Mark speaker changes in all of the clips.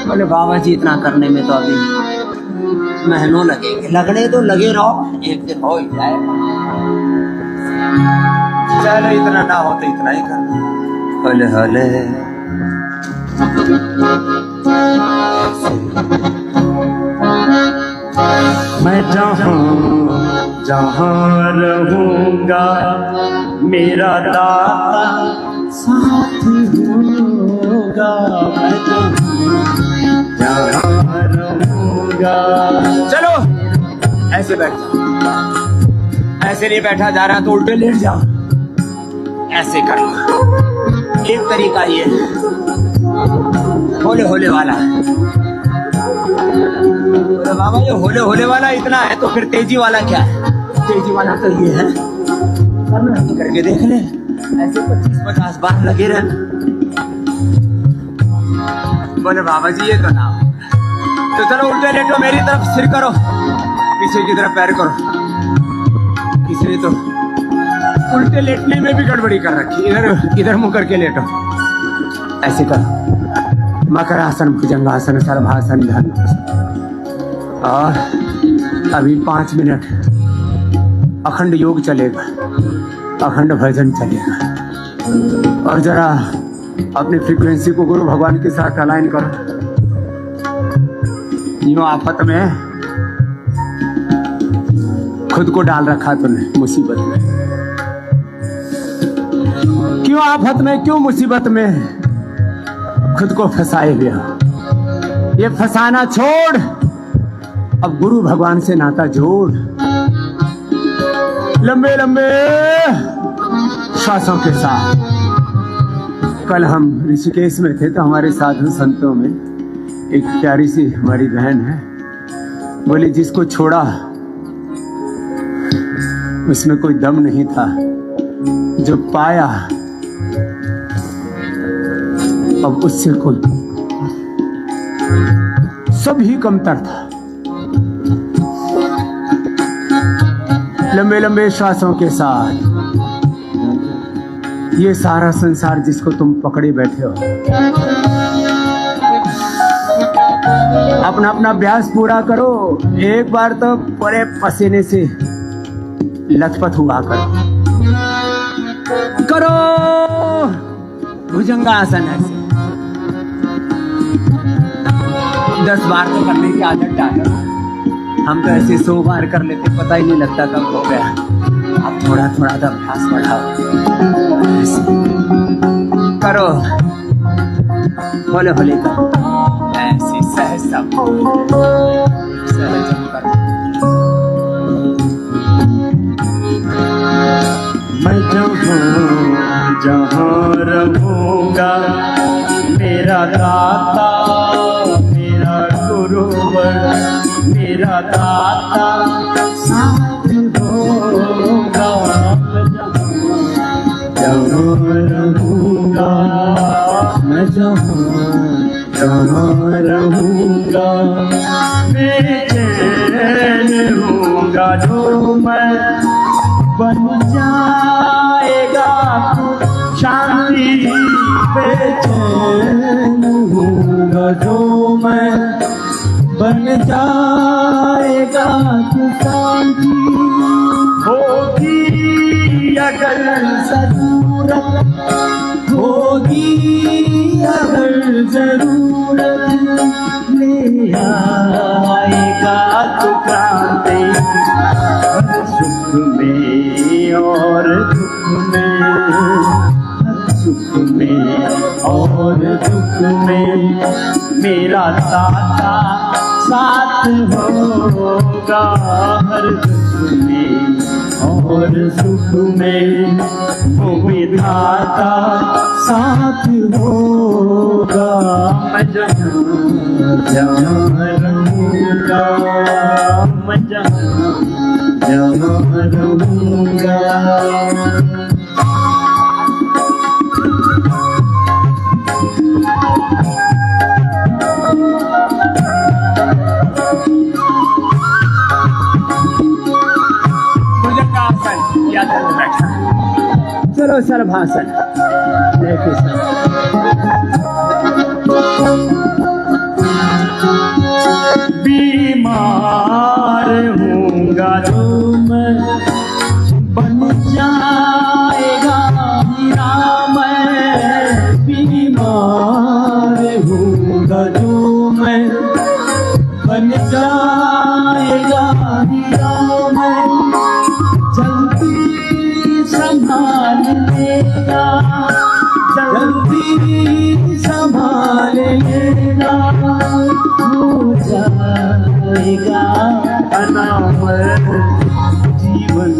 Speaker 1: बोले बाबा जी इतना करने में तो अभी महीनों लगेंगे, लगने तो लगे रहो, एक दिन हो ही जाए। चलो इतना ना हो तो इतना ही करना। हले हले
Speaker 2: मैं जहाँ जहाँ रहूँगा मेरा दाता साथ होगा। मैं जहाँ रहूँगा।
Speaker 1: चलो ऐसे बैठ जाओ, ऐसे नहीं बैठा जा रहा तो उल्टे लेट जाओ, ऐसे कर लो। एक तरीका ये होले होले वाला। बाबा ये होले होले वाला इतना है तो फिर तेजी वाला क्या है? तेजी वाला तो ये है, करके देख ले, ऐसे 25-50 बार लगे रहे। बोले बाबा जी ये तो ना, तो चलो उल्टे लेटो, मेरी तरफ सिर करो, पीछे की तरफ पैर करो। इसलिए तो उल्टे लेटने में भी गड़बड़ी कर रखी, इधर इधर मुंह करके लेटो, ऐसे करो। मकर आसन, भुजंगासन, सर्वासन, धनुरासन। और अभी 5 मिनट अखंड योग चलेगा, अखंड भजन चलेगा। और जरा अपनी फ्रीक्वेंसी को गुरु भगवान के साथ अलाइन करो। यूं आफत में खुद को डाल रखा तूने मुसीबत में। क्यों आफत में, क्यों मुसीबत में खुद को फंसाए हुए हो? ये फंसाना छोड़, अब गुरु भगवान से नाता जोड़। लंबे लंबे श्वासों के साथ। कल हम ऋषिकेश में थे तो हमारे साधु संतों में एक प्यारी सी हमारी बहन है, बोली जिसको छोड़ा उसमें कोई दम नहीं था, जो पाया अब उससे कोई सभी कमतर था। लंबे लंबे श्वासों के साथ ये सारा संसार जिसको तुम पकड़े बैठे हो, अपना अपना अभ्यास पूरा करो। एक बार तो पूरे पसीने से लथपथ हुआ करो भुजंगासन ऐसे 10 बार तो करने की आदत डालो। हम तो ऐसे 100 बार कर लेते, पता ही नहीं लगता कब हो गया। अब थोड़ा थोड़ा तो अभ्यास बढ़ाओ, करो, होले होले करो, ऐसे सहज करो।
Speaker 2: मैं जहाँ रहूँगा मेरा दाता, मेरा गुरुवर, मेरा दाता साथ होगा। जहाँ रहूँगा मैं, जहाँ रहूँगा बेचैन होगा जो मैं, बन जाएगा शांति। बेचैन होगा जो मैं, बन जाएगा शांति। होगी अगर जरूरत, होगी अगर जरूरत, ले आएगा तो क्रांति। सुख में और दुख में, सुख में और दुख में मेरा दाता साथ होगा। हर दुख में और सुख में वो विधाता साथ होगा। मैं जहाँ रहूँगा, मैं जहाँ रहूँगा।
Speaker 1: चलो सर्वासन, जय कृष्ण।
Speaker 2: संभाल लेना, हो जाएगा अनामर जीवन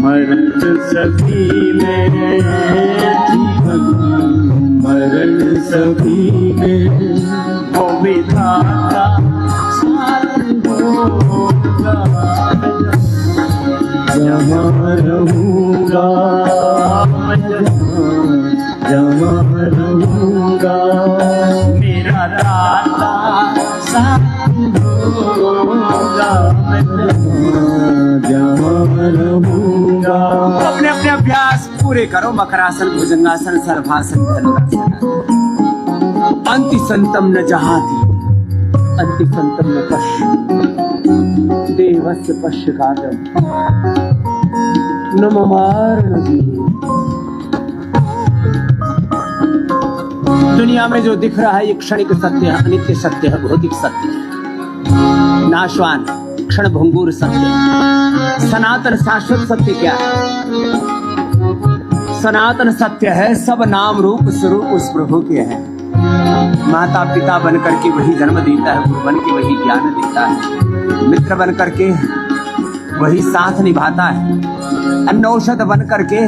Speaker 2: मरण सभी में, जीवन मरण सभी में, वो विधाता साथ होगा, जहाँ रहूँगा, जहाँ रहूँगा, मेरा दाता साथ होगा, जहाँ रहूँगा।
Speaker 1: अपने अपने अभ्यास पूरे करो। मकरासन, भुजंगासन, सर्वासन, धनुरासन। अंति संतम न जहाति, अंति संतम न पश्य, देवस्य पश्य कादम न ममार नदी। दुनिया में जो दिख रहा है ये क्षणिक सत्य है, अनित्य सत्य है, भौतिक सत्य है, नाशवान क्षण भंगुर सत्य है। सनातन शाश्वत सत्य क्या है? सनातन सत्य है सब नाम रूप स्वरूप उस प्रभु के हैं। माता पिता बनकर के वही जन्म देता है, गुरु बन के वही ज्ञान देता है, मित्र बन करके वही साथ निभाता है, अन्न औषध बन करके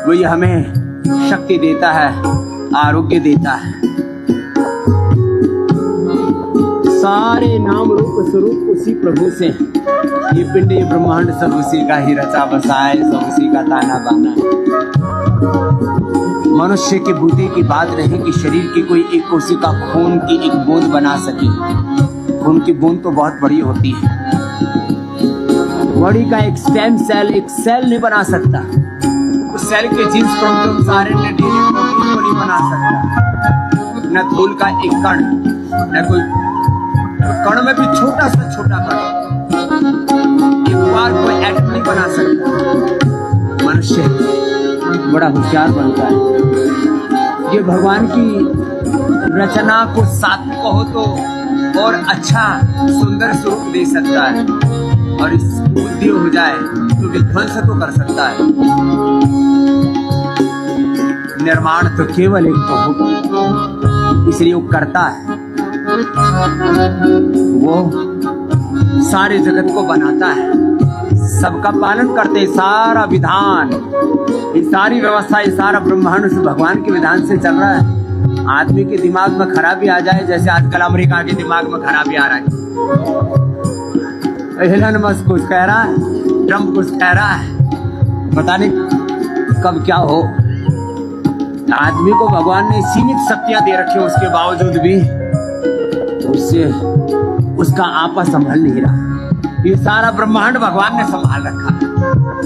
Speaker 1: वही हमें शक्ति देता है, आरोग्य देता है। सारे नाम रूप स्वरूप उसी प्रभु से। ये पिंड ये ब्रह्मांड सब उसी का ही रचा बसाए, सब उसी का ताना बाना। मनुष्य के बूते की बात नहीं कि शरीर की कोई एक कोशिका खून की एक बूंद बना सके। खून की बूंद तो बहुत बड़ी होती है, बॉडी का एक स्टेम सेल एक सेल नहीं बना सकता। उस सेल के जीन्स क्रोमोसोम सारे ने डीएनए प्रोटीन को नहीं बना सकता। न धूल का एक कण, न कोई कण में भी छोटा सा छोटा कण, एक बार कोई एटम नहीं बना सकता। मनुष्य बड़ा होशियार बनता है। ये भगवान की रचना को साथ कहो तो और अच्छा सुंदर स्वरूप दे सकता है, और इस बुद्धि हो जाए तो विध्वंस तो कर सकता है। निर्माण तो केवल एक प्रभु, इसलिए वो करता है, वो सारे जगत को बनाता है, सबका पालन करते, सारा विधान, ये सारी व्यवस्था, ये सारा ब्रह्मांड उस भगवान के विधान से चल रहा है। आदमी के दिमाग में खराबी आ जाए, जैसे आजकल अमेरिका के दिमाग में खराबी आ रहा है। एलन मस्क कुछ कह रहा है, ट्रम्प कुछ कह रहा है, पता नहीं कब क्या हो। आदमी को भगवान ने सीमित शक्तियां दे रखी, उसके बावजूद भी उससे उसका आपा संभल नहीं रहा। ये सारा ब्रह्मांड भगवान ने संभाल रखा।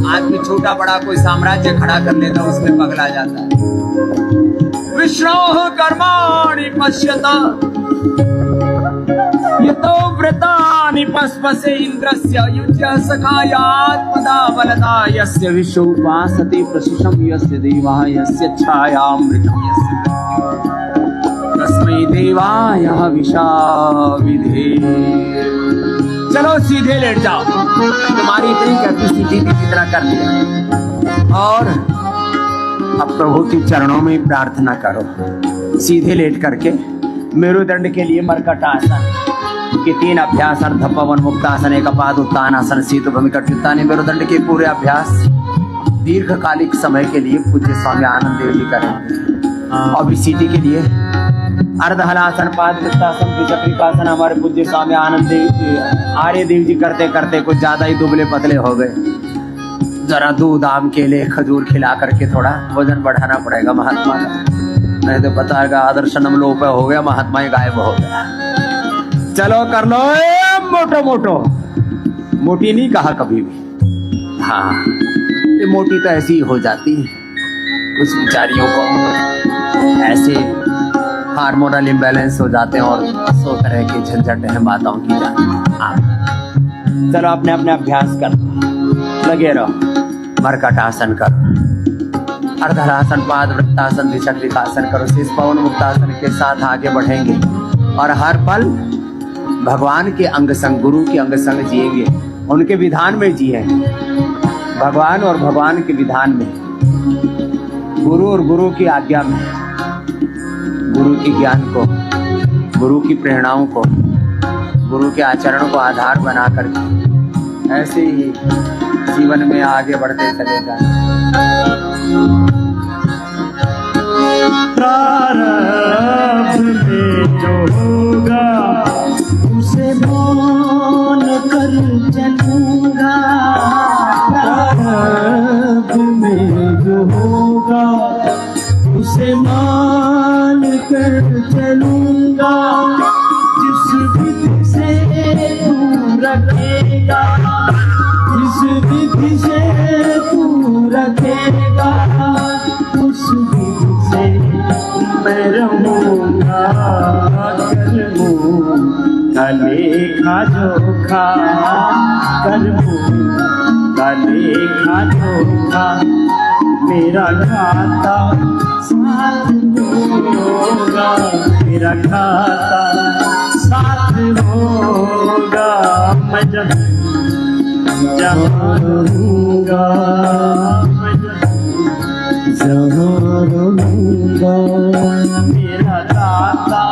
Speaker 1: आदमी छोटा बड़ा कोई साम्राज्य खड़ा कर लेता, उसमें पगला जाता है। विष्णोः कर्माणि पश्यता यतो व्रतानि पस्पसे इंद्रस्य युज्य सखायात्मदा बलदा यस्य विश्व उपासते प्रशिषं यस्य देवाः यस्य छायामृतं यस्य तस्मै देवाय हविषा विधे। चलो सीधे लेट जाओ, तुम्हारी इतनी कैपेसिटी की तरह कर दिया, और अब प्रभु के चरणों में प्रार्थना करो। सीधे लेट करके मेरुदंड के लिए मरकट आसन के 3 अभ्यास, अर्ध पवन मुक्तासन, एकपाद उत्तानासन, शीत भूमिकट युक्तानी। मेरुदंड के पूरे अभ्यास दीर्घकालिक समय के लिए पूज्य स्वामी आनंद देव जी करें। और सीटी के लिए अर्ध हलासन, पाद वृत्तासन, द्विचक्रिकासन हमारे पूज्य स्वामी आनंद देव आर्य देव जी करते करते कुछ ज्यादा ही दुबले पतले हो गए। जरा दूध आम केले खजूर खिला करके थोड़ा वजन बढ़ाना पड़ेगा महात्मा का, नहीं तो पता है आदर्शनम लोप हो गया, महात्मा ही गायब हो गया। चलो कर लो मोटो मोटो, मोटी नहीं कहा कभी भी। हाँ, ये मोटी तो ऐसी ही हो जाती है, कुछ बेचारियों को ऐसे हार्मोनल इम्बैलेंस हो जाते हैं और 100 तरह की झंझट है बातों की जाती। हाँ, चलो अपने अपने अभ्यास कर लगे रहो। मरकट आसन करो, अर्धरासन, पाद वृत्तासन, द्विचक्रिकासन करो, शीर्ष पवन मुक्तासन के साथ आगे बढ़ेंगे और हर पल भगवान के अंग संग, गुरु के अंग संग जिएंगे, उनके विधान में जिए। भगवान और भगवान के विधान में, गुरु और गुरु की आज्ञा में के ज्ञान को, गुरु की प्रेरणाओं को, गुरु के आचरण को आधार बना करके ऐसे ही जीवन में आगे बढ़ते चले जाएं।
Speaker 2: प्रारब्ध में जो होगा उसे मान कर चलूंगा। प्रारब्ध में जो होगा उसे मान कर चलूंगा। जिस विधि से तू रखेगा, जिस विधि से तू रखेगा, उस विधि से मैं रहूंगा। करूंगा लेखा जोखा, करूंगा लेखा जोखा। मेरा खाता साथ होगा, मेरा खाता साथ होगा। मैं जहाँ रहूंगा, मैं जहाँ रहूंगा। मेरा दाता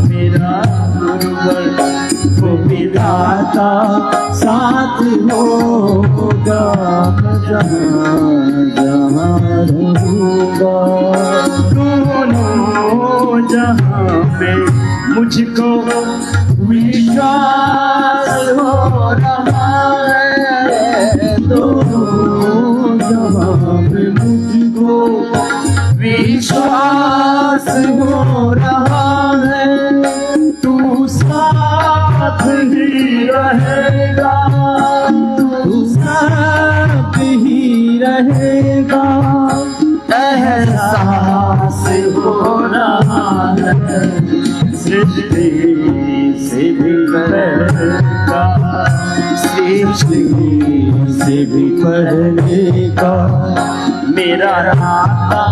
Speaker 2: मेरा गुरुवर वो विधाता साथ होगा। मैं जहाँ रहूंगा। दोनों जहाँ पे मुझको विश्वास हो रहा है, दोनों जहाँ पे मुझको विश्वास हो रहा है। तू साथ ही रहेगा, तू साथ ही रहेगा। एहसास हो रहा है सृष्टि से भी बढ़ेगा, सृष्टि से भी बढ़ेगा। मेरा नाता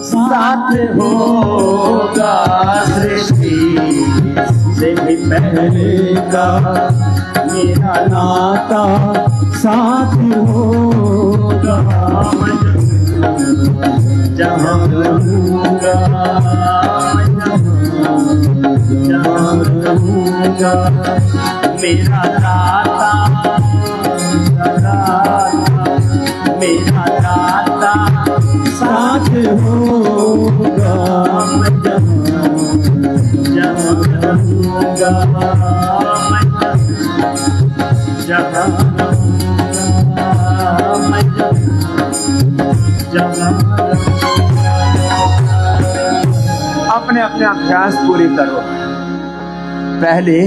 Speaker 2: साथ होगा, सृष्टि से भी बढ़ेगा। मेरा नाता साथ होगा। जहाँ रहूंगा, जहाँ रहूंगा। मेरा नाता मेरा नाता साथ होगा। मैं जहाँ रहूंगा, जहाँ रहूंगा, मैं
Speaker 1: अपने अपने अभ्यास पूरे करो। पहले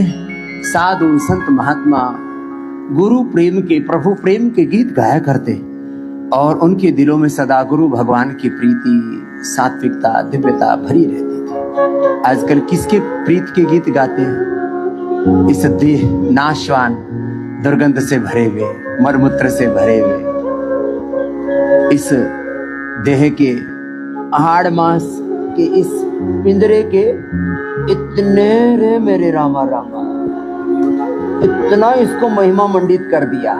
Speaker 1: साधु संत महात्मा गुरु प्रेम के, प्रभु प्रेम के गीत गाया करते और उनके दिलों में सदा गुरु भगवान की प्रीति, सात्विकता, दिव्यता भरी रहती थी। आजकल किसके प्रीत के गीत गाते हैं? इस देह नाशवान, दुर्गंध से भरे हुए, मलमूत्र से भरे हुए इस देह के हाड़ मांस के इस पिंजरे के इतने रे मेरे रामा रामा, इतना इसको महिमा मंडित कर दिया।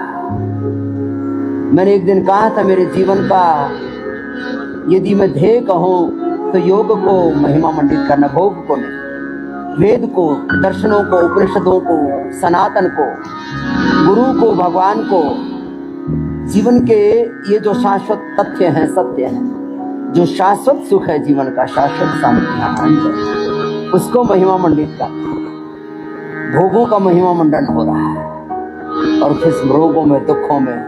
Speaker 1: मैंने एक दिन कहा था मेरे जीवन का यदि मैं ध्येय कहूं तो योग को महिमा मंडित करना, भोग को नहीं, वेद को, दर्शनों को, उपनिषदों को, सनातन को, गुरु को, भगवान को, जीवन के ये जो शाश्वत तथ्य हैं, सत्य हैं, जो शाश्वत सुख है जीवन का, शाश्वत शांति, आनंद, उसको महिमा मंडित कर। भोगों का महिमा मंडन हो रहा है और फिर रोगों में, दुखों में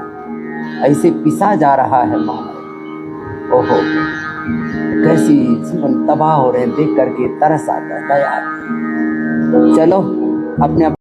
Speaker 1: ऐसे पिसा जा रहा है मानव। ओहो, कैसी जीवन तबाह हो रहे हैं, देख करके तरस आता है, दया। चलो अपने